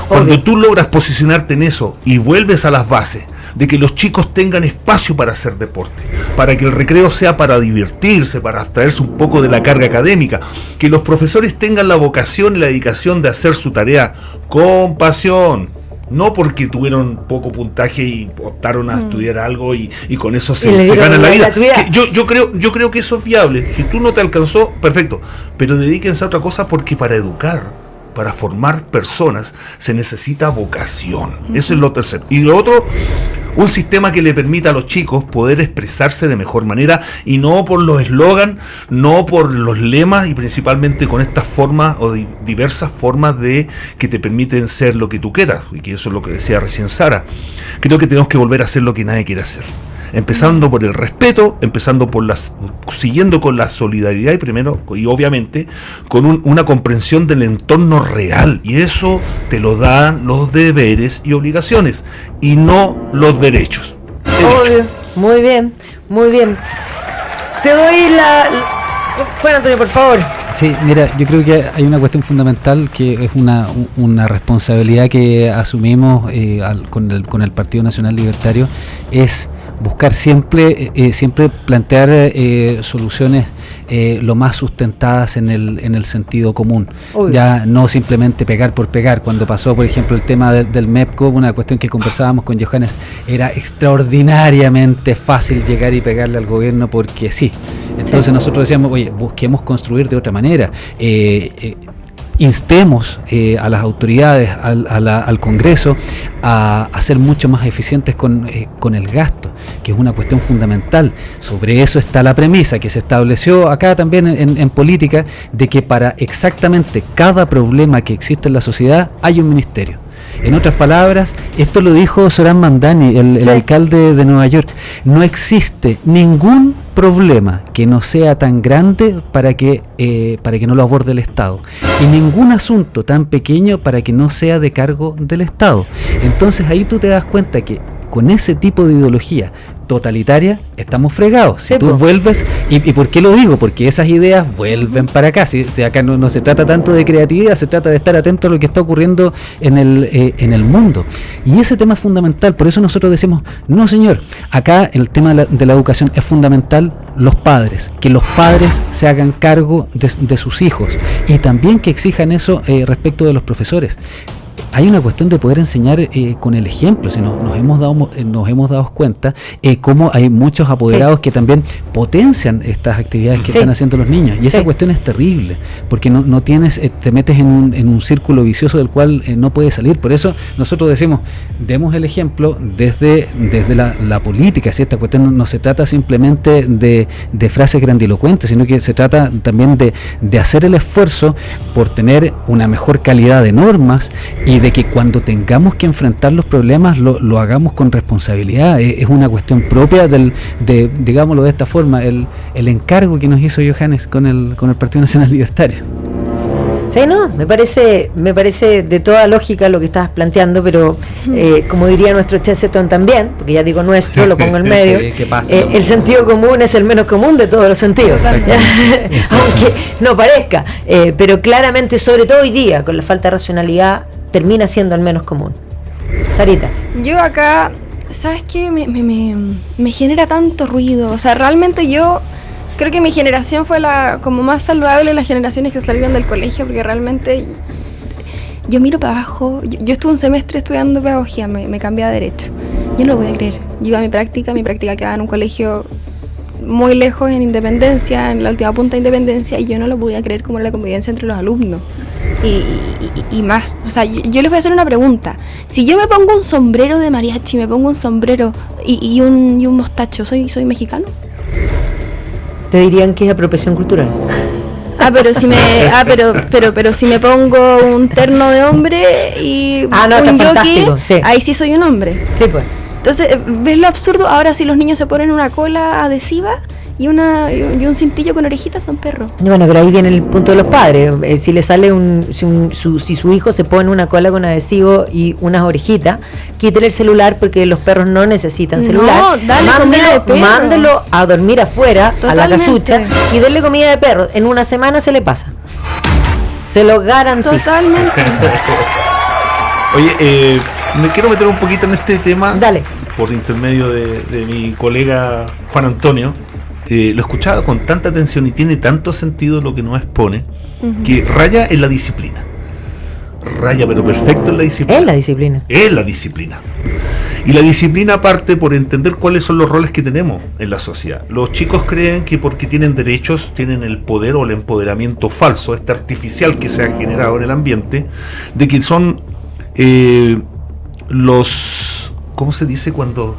Cuando Obvio. tú logras posicionarte en eso y vuelves a las bases de que los chicos tengan espacio para hacer deporte, para que el recreo sea para divertirse, para abstraerse un poco de la carga académica, que los profesores tengan la vocación y la dedicación de hacer su tarea con pasión, no porque tuvieron poco puntaje y optaron a estudiar algo y con eso Y le se dieron ganan la vida. gratuidad. Que yo creo que eso es viable. Si tú no te alcanzó, perfecto, pero dedíquense a otra cosa, porque para educar, para formar personas, se necesita vocación. Eso es lo tercero. Y lo otro, un sistema que le permita a los chicos poder expresarse de mejor manera, y no por los eslogans, no por los lemas, y principalmente con estas formas o diversas formas de que te permiten ser lo que tú quieras, y que eso es lo que decía recién Sara. Creo que tenemos que volver a hacer lo que nadie quiere hacer. Empezando por el respeto, siguiendo con la solidaridad y obviamente con una comprensión del entorno real, y eso te lo dan los deberes y obligaciones y no los derechos. Obvio. Muy bien, muy bien. Te doy Juan Antonio, por favor. Sí, mira, yo creo que hay una cuestión fundamental que es una responsabilidad que asumimos con el Partido Nacional Libertario, es buscar siempre plantear soluciones lo más sustentadas en el sentido común. Obvio. Ya no simplemente pegar por pegar. Cuando pasó, por ejemplo, el tema del MEPCO, una cuestión que conversábamos con Johannes, era extraordinariamente fácil llegar y pegarle al gobierno porque sí. Entonces nosotros decíamos, oye, busquemos construir de otra manera. Instemos a las autoridades, al Congreso, a ser mucho más eficientes con el gasto, que es una cuestión fundamental. Sobre eso está la premisa que se estableció acá también en política, de que para exactamente cada problema que existe en la sociedad hay un ministerio. En otras palabras, esto lo dijo Zoran Mamdani, el alcalde de Nueva York: no existe ningún problema que no sea tan grande para que no lo aborde el Estado, y ningún asunto tan pequeño para que no sea de cargo del Estado. Entonces ahí tú te das cuenta que con ese tipo de ideología totalitaria estamos fregados. Si tú vuelves, y ¿por qué lo digo? Porque esas ideas vuelven para acá. Si acá no se trata tanto de creatividad, se trata de estar atento a lo que está ocurriendo en el mundo. Y ese tema es fundamental. Por eso nosotros decimos, no señor, acá el tema de la educación es fundamental. Los padres, que los padres se hagan cargo de sus hijos, y también que exijan eso respecto de los profesores. Hay una cuestión de poder enseñar con el ejemplo. Si nos hemos dado cuenta cómo hay muchos apoderados que también potencian estas actividades que están haciendo los niños, y esa cuestión es terrible, porque no tienes, te metes en un círculo vicioso del cual no puedes salir. Por eso nosotros decimos, demos el ejemplo desde la política. Si esta cuestión no se trata simplemente de frases grandilocuentes, sino que se trata también de hacer el esfuerzo por tener una mejor calidad de normas, y de que cuando tengamos que enfrentar los problemas lo hagamos con responsabilidad. Es una cuestión propia digámoslo de esta forma, el encargo que nos hizo Johannes con el Partido Nacional Libertario. Sí, no, me parece de toda lógica lo que estabas planteando, pero como diría nuestro Chesterton también, porque ya digo nuestro, lo pongo en medio, ¿Qué pasa? el sentido común es el menos común de todos los sentidos, aunque no parezca, pero claramente, sobre todo hoy día, con la falta de racionalidad, termina siendo el menos común. Sarita. Yo acá, ¿sabes qué? Me genera tanto ruido. O sea, realmente yo creo que mi generación fue la como más saludable de las generaciones que salieron del colegio, porque realmente yo miro para abajo. Yo estuve un semestre estudiando pedagogía, me cambié a derecho. Yo no lo voy a creer. Yo iba a mi práctica quedaba en un colegio muy lejos, en Independencia, en la última punta de Independencia, y yo no lo podía creer como era la convivencia entre los alumnos. Y más, o sea, yo les voy a hacer una pregunta. Si yo me pongo un sombrero de mariachi, me pongo un sombrero y un mostacho, ¿soy mexicano? Te dirían que es apropiación cultural. pero si me pongo un terno de hombre y no, un está jockey, fantástico, sí. ahí sí soy un hombre. Sí, pues. Entonces, ¿ves lo absurdo? Ahora si los niños se ponen una cola adhesiva y un cintillo con orejitas, son perros. Bueno, pero ahí viene el punto de los padres. Si le sale si su hijo se pone una cola con adhesivo y unas orejitas, quítele el celular porque los perros no necesitan celular. No, dale comida de perro. Mándelo a dormir afuera, a la Totalmente. casucha, y denle comida de perro. En una semana se le pasa. Se lo garantizo. Totalmente. Oye, me quiero meter un poquito en este tema. Dale. Por intermedio de mi colega Juan Antonio. Lo he escuchado con tanta atención y tiene tanto sentido lo que nos expone, que raya en la disciplina. Raya, pero perfecto en la disciplina. Es la disciplina. Es la disciplina. Y la disciplina parte por entender cuáles son los roles que tenemos en la sociedad. Los chicos creen que porque tienen derechos, tienen el poder o el empoderamiento falso, artificial que se ha generado en el ambiente, de que son los... ¿Cómo se dice cuando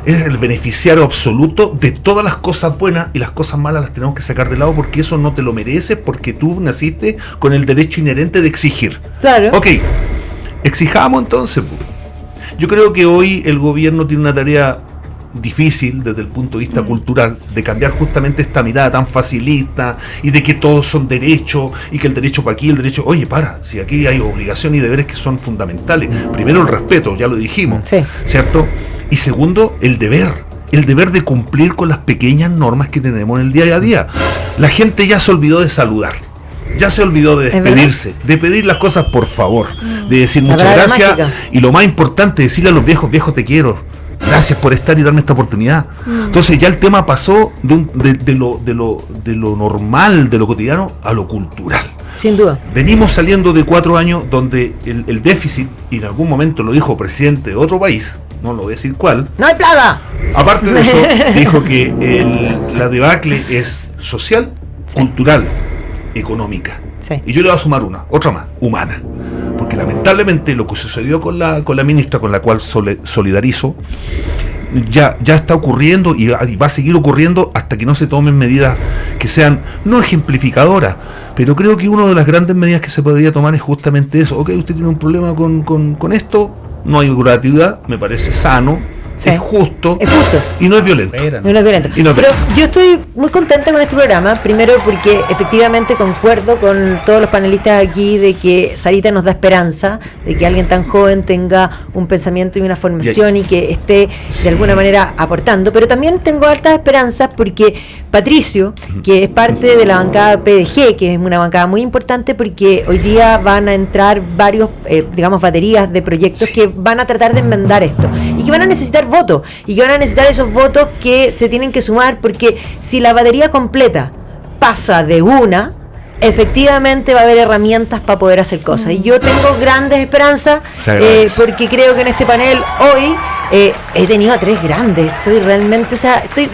es el beneficiario absoluto de todas las cosas buenas y las cosas malas las tenemos que sacar de lado porque eso no te lo mereces, porque tú naciste con el derecho inherente de exigir? Claro. Ok, exijamos entonces. Yo creo que hoy el gobierno tiene una tarea difícil desde el punto de vista cultural de cambiar justamente esta mirada tan facilista y de que todos son derechos y que el derecho para aquí, el derecho... Oye, si aquí hay obligaciones y deberes que son fundamentales. Primero el respeto, ya lo dijimos, Sí. ¿cierto? Y segundo, el deber de cumplir con las pequeñas normas que tenemos en el día a día. La gente ya se olvidó de saludar, ya se olvidó de despedirse, de pedir las cosas por favor, de decir La muchas palabra gracias mágica. y lo más importante, decirle a los viejos te quiero, gracias por estar y darme esta oportunidad. Entonces ya el tema pasó de lo normal, de lo cotidiano, a lo cultural. Sin duda. Venimos saliendo de 4 años donde el déficit, y en algún momento lo dijo presidente de otro país, no lo voy a decir cuál, ¡No hay plaga! aparte de eso, dijo que la debacle es social, cultural, económica. Sí. Y yo le voy a sumar otra más, humana. Porque lamentablemente lo que sucedió con la ministra, con la cual solidarizo, ya está ocurriendo y va a seguir ocurriendo hasta que no se tomen medidas que sean no ejemplificadoras. Pero creo que una de las grandes medidas que se podría tomar es justamente eso. Ok, usted tiene un problema con esto, no hay gratuidad, me parece sano, Sí. es justo Es justo. y no es violento. No es violento. Y no es Pero violento. yo estoy muy contenta con este programa, primero porque efectivamente concuerdo con todos los panelistas aquí de que Sarita nos da esperanza, de que alguien tan joven tenga un pensamiento y una formación y que esté de alguna manera aportando, pero también tengo altas esperanzas porque Patricio, que es parte de la bancada PDG, que es una bancada muy importante porque hoy día van a entrar varios, baterías de proyectos que van a tratar de enmendar esto y que van a necesitar votos y que van a necesitar esos votos que se tienen que sumar porque si la batería completa pasa de una, efectivamente va a haber herramientas para poder hacer cosas y yo tengo grandes esperanzas porque creo que en este panel hoy he tenido a 3 grandes, estoy realmente,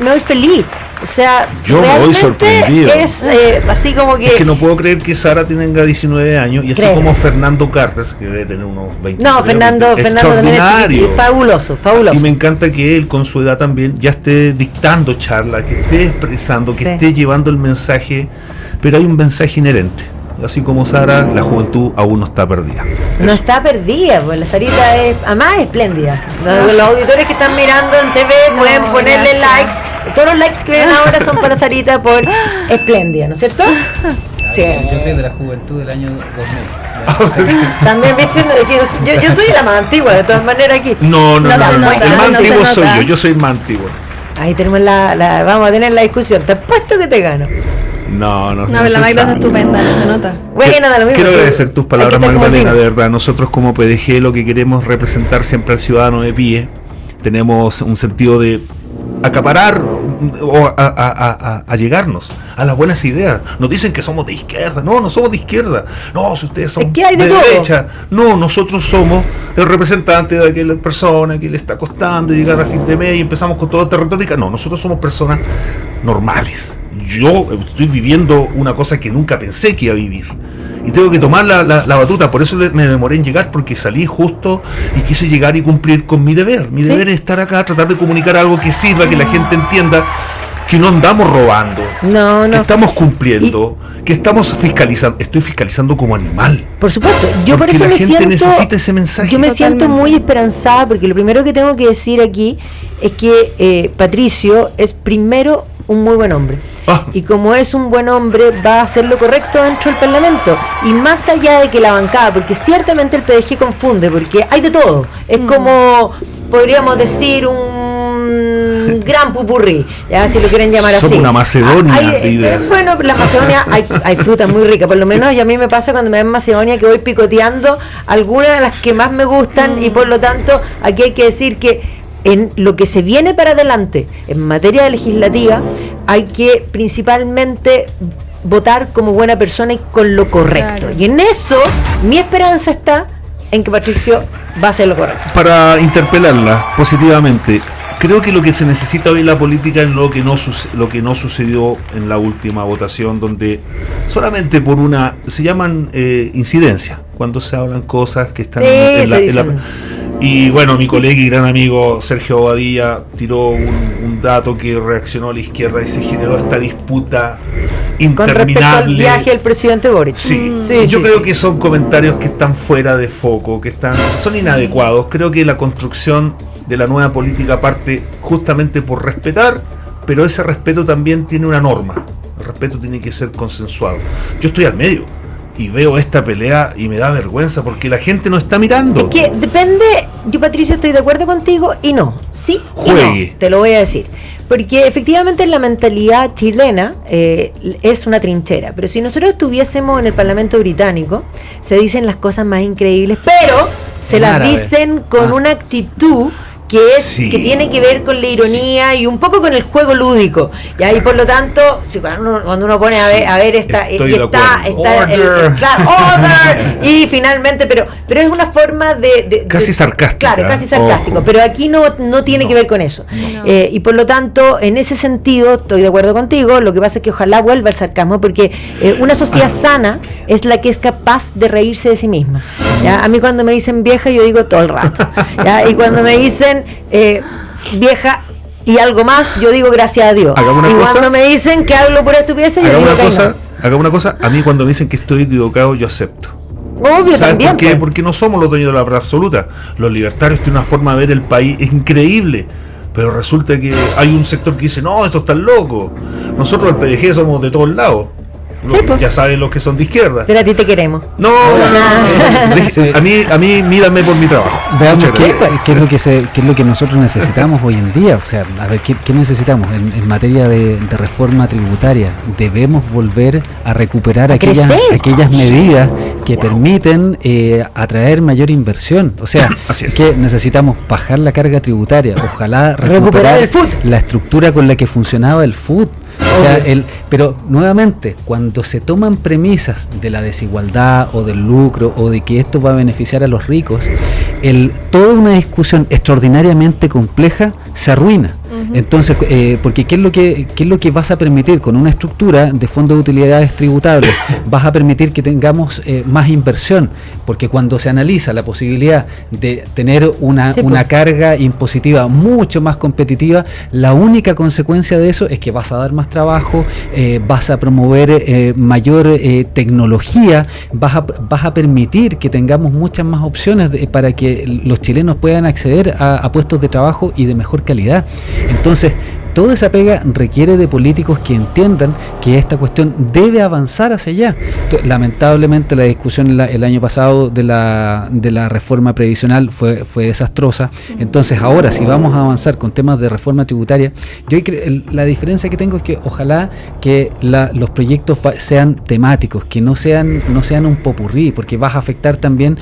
me voy feliz. O sea, yo me voy sorprendido. Es así como que... Es que no puedo creer que Sara tenga 19 años y así Creo. como Fernando Cartas, que debe tener unos 20. No, Fernando también es chiquitito, fabuloso. Y me encanta que él con su edad también ya esté dictando charlas, que esté expresando, que Sí. esté llevando el mensaje, pero hay un mensaje inherente. Así como Sara, la juventud aún no está perdida. No Eso. está perdida, pues la Sarita es, además es espléndida. Los auditores que están mirando en TV pueden ponerle gracias. likes. Todos los likes que ven ahora son para Sarita por espléndida, ¿no es cierto? Sí. Yo soy de la juventud del año 2000. También viste, yo soy la más antigua de todas maneras aquí. No, No se nota, el más no se antiguo soy nota. yo soy el más antiguo. Ahí tenemos vamos a tener la discusión. Te apuesto que te gano. No, No, pero la Magda es estupenda, no se nota. Bueno, da lo mismo. Quiero sí. agradecer tus Hay palabras, que estar como Magdalena, vino. de verdad. Nosotros como PDG lo que queremos representar siempre al ciudadano de pie. Tenemos un sentido de acaparar o a llegarnos a las buenas ideas. Nos dicen que somos de izquierda. No somos de izquierda. No, si ustedes son Es que hay de todo. derecha. No, nosotros somos el representante de aquella persona que le está costando llegar a fin de mes y empezamos con toda esta retórica. No, nosotros somos personas normales. Yo estoy viviendo una cosa que nunca pensé que iba a vivir. Y tengo que tomar la batuta, por eso me demoré en llegar, porque salí justo y quise llegar y cumplir con mi deber. Mi deber es estar acá, tratar de comunicar algo que sirva, que la gente entienda. que no andamos robando, No. que estamos cumpliendo, que estamos fiscalizando. Estoy fiscalizando como animal. Por supuesto, yo por Porque eso la me gente siento, necesita ese mensaje. yo me Totalmente. siento muy esperanzada, porque lo primero que tengo que decir aquí es que Patricio es primero un muy buen hombre. Y como es un buen hombre, va a hacer lo correcto dentro del Parlamento. Y más allá de que la bancada, porque ciertamente el PDG confunde, porque hay de todo. Es como, podríamos decir, un gran pupurrí, ya, si lo quieren llamar Somos así. una Macedonia de ideas. Bueno, la Macedonia hay frutas muy ricas, por lo menos, y a mí me pasa cuando me ven Macedonia que voy picoteando algunas de las que más me gustan, y por lo tanto aquí hay que decir que en lo que se viene para adelante en materia legislativa hay que principalmente votar como buena persona y con lo correcto. Claro. Y en eso mi esperanza está en que Patricio va a hacer lo correcto. Para interpelarla positivamente, creo que lo que se necesita hoy en la política es lo que no sucedió en la última votación, donde solamente por una, se llaman incidencias, cuando se hablan cosas que están Sí, en se la dicen. y bueno, mi colega y gran amigo Sergio Bobadilla tiró un dato que reaccionó a la izquierda y se generó esta disputa Con respecto al interminable. viaje del presidente Boric. Sí, Sí, yo sí, creo sí. que son comentarios que están fuera de foco, son inadecuados. Creo que la construcción de la nueva política parte justamente por respetar, pero ese respeto también tiene una norma. El respeto tiene que ser consensuado. Yo estoy al medio y veo esta pelea y me da vergüenza porque la gente no está mirando. Es que depende, yo Patricio estoy de acuerdo contigo y no, sí y Juegue. no, te lo voy a decir. Porque efectivamente la mentalidad chilena es una trinchera, pero si nosotros estuviésemos en el Parlamento británico, se dicen las cosas más increíbles, pero se En las árabe. dicen con una actitud que Sí. tiene que ver con la ironía y un poco con el juego lúdico. Y por lo tanto, si cuando uno pone a ver esta Estoy y de está acuerdo. claro, order, y finalmente, pero es una forma de Casi sarcástica. Claro, casi sarcástico, Ojo. pero aquí no tiene que ver con eso. Y por lo tanto, en ese sentido, estoy de acuerdo contigo. Lo que pasa es que ojalá vuelva el sarcasmo, porque una sociedad sana es la que es capaz de reírse de sí misma. ¿Ya? A mí cuando me dicen vieja, yo digo todo el rato. ¿Ya? Y cuando me dicen vieja y algo más, yo digo gracias a Dios. Hagamos una Y cosa. cuando me dicen que hablo pura estupidez, yo Hagamos digo una que cosa, no. hagamos una cosa. A mí cuando me dicen que estoy equivocado, yo acepto. Obvio, ¿Sabes también. por qué? pues. Porque no somos los dueños de la verdad absoluta. Los libertarios tienen una forma de ver el país increíble. Pero resulta que hay un sector que dice, no, esto está loco. Nosotros el PDG somos de todos lados. Sí, pues. Ya saben los que son de izquierda. Pero a ti te queremos. No, Sí. a mí mídanme por mi trabajo. Veamos Muchas gracias. qué es lo que nosotros necesitamos hoy en día. O sea, a ver, ¿qué necesitamos en materia de reforma tributaria? Debemos volver a recuperar aquellas crecer. medidas que permiten atraer mayor inversión. O sea, Así es. que necesitamos bajar la carga tributaria. Ojalá Recuperar el FUT. la estructura con la que funcionaba el FUT. O sea, pero nuevamente, cuando se toman premisas de la desigualdad o del lucro o de que esto va a beneficiar a los ricos, toda una discusión extraordinariamente compleja se arruina. Entonces, porque ¿qué es lo que vas a permitir con una estructura de fondo de utilidades tributables? Vas a permitir que tengamos más inversión, porque cuando se analiza la posibilidad de tener una carga impositiva mucho más competitiva, la única consecuencia de eso es que vas a dar más trabajo, vas a promover mayor tecnología, vas a permitir que tengamos muchas más opciones para que los chilenos puedan acceder a puestos de trabajo y de mejor calidad. Entonces, toda esa pega requiere de políticos que entiendan que esta cuestión debe avanzar hacia allá. Lamentablemente la discusión el año pasado de la reforma previsional fue desastrosa. Entonces ahora si vamos a avanzar con temas de reforma tributaria, yo creo, la diferencia que tengo es que ojalá que los proyectos sean temáticos, que no sean un popurrí, porque vas a afectar también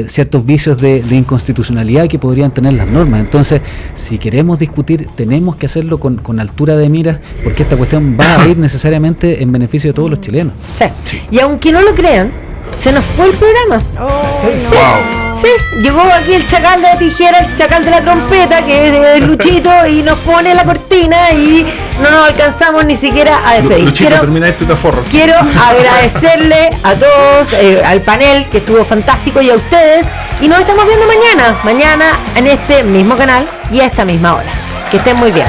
ciertos vicios de inconstitucionalidad que podrían tener las normas. Entonces, si queremos discutir, tenemos que hacerlo con altura de miras, porque esta cuestión va a ir necesariamente en beneficio de todos los chilenos. Sí. Y aunque no lo crean, se nos fue el programa. Sí, sí, llegó aquí el chacal de la tijera, el chacal de la trompeta, que es Luchito, y nos pone la cortina y no nos alcanzamos ni siquiera a despedir. Luchito, termina esto y te forro. Quiero agradecerle a todos, al panel que estuvo fantástico y a ustedes, y nos estamos viendo mañana en este mismo canal y a esta misma hora. Que estén muy bien.